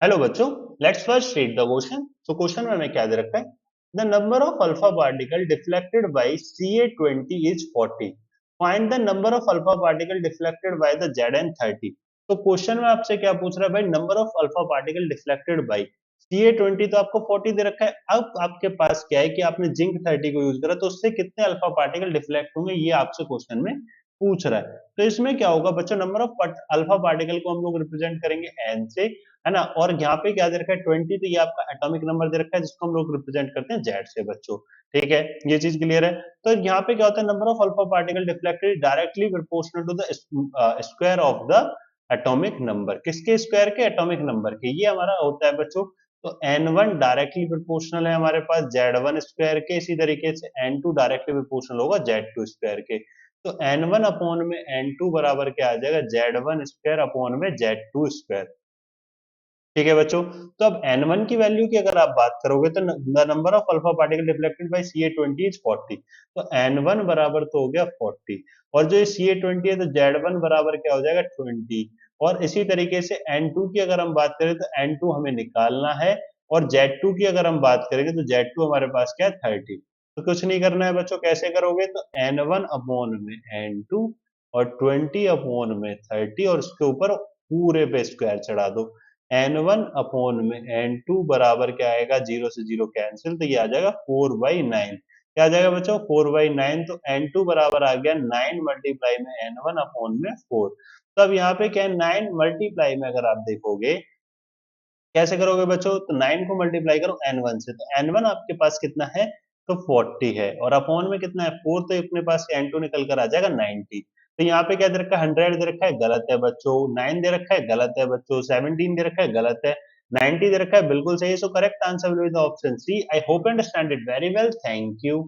Hello बच्चों, let's first read the question. So question में हमें क्या दे रखा है? The number of alpha particle deflected by Ca20 is 40। Find the number of alpha particle deflected by the Zn30। तो question में आपसे क्या पूछ रहा है भाई? Number of alpha particle deflected by Ca20 तो आपको 40 दे रखा है। अब आपके पास क्या है कि आपने जिंक 30 को यूज करा, तो उससे कितने अल्फा पार्टिकल डिफ्लेक्ट होंगे ये आपसे क्वेश्चन में पूछ रहा है। तो इसमें क्या होगा बच्चों? नंबर ऑफ अल्फा पार्टिकल को हम लोग रिप्रेजेंट करेंगे n से, है ना। और यहाँ पे क्या दे रखा है? 20। तो ये आपका एटॉमिक नंबर दे रखा है जिसको हम लोग रिप्रेजेंट करते हैं जेड से बच्चों। ठीक है, ये चीज क्लियर है। तो यहाँ पे क्या होता है? Number of alpha particle deflected directly proportional to the square of the atomic number. किसके स्क्वायर के? एटॉमिक नंबर के। ये हमारा होता है बच्चों। तो n1 डायरेक्टली प्रोपोर्शनल है हमारे पास z1 स्क्वायर के, इसी तरीके से n2 डायरेक्टली प्रोपोर्शनल होगा z2 स्क्वायर के। तो n1 अपॉन में n2 बराबर क्या आ जाएगा? z1 स्क्वायर अपॉन में z2 स्क्वायर। ठीक है बच्चों। तो अब n1 की वैल्यू की अगर आप बात करोगे तो the number of alpha particle reflected by Ca20 is 40। तो n1 बराबर तो हो गया 40, और जो ये Ca20 है तो z1 बराबर क्या हो जाएगा? 20। और इसी तरीके से n2 की अगर हम बात करें तो n2 हमें निकालना है, और z2 की अगर हम बात करेंगे तो z2 हमारे पास क्या है? 30। तो कुछ नहीं करना है बच्चों, कैसे करोगे? तो n1 अपॉन में n2 और 20 अपॉन में 30, और उसके ऊपर पूरे पे स्क्वायर चढ़ा दो। n1 अपॉन में n2 बराबर क्या आएगा? जीरो से जीरो कैंसिल, तो ये आ जाएगा 4/9। क्या आ जाएगा बच्चों? 4/9। तो n2 बराबर आ गया 9 मल्टीप्लाई में n1 अपॉन में 4। तो अब यहाँ पे क्या है? 9 मल्टीप्लाई में अगर आप देखोगे कैसे करोगे बच्चों? तो 9 को मल्टीप्लाई करो n1 से, तो n1 आपके पास कितना है? तो 40 है, और अपॉन में कितना है? 4। तो अपने पास n2 निकल कर आ जाएगा 90। तो यहाँ पे क्या दे रखा है? 100 दे रखा है, गलत है बच्चों। 9 दे रखा है, गलत है बच्चों। 17 दे रखा है, गलत है। 90 दे रखा है, बिल्कुल सही है। So correct answer will be the option C. I hope understand it very well. Thank you.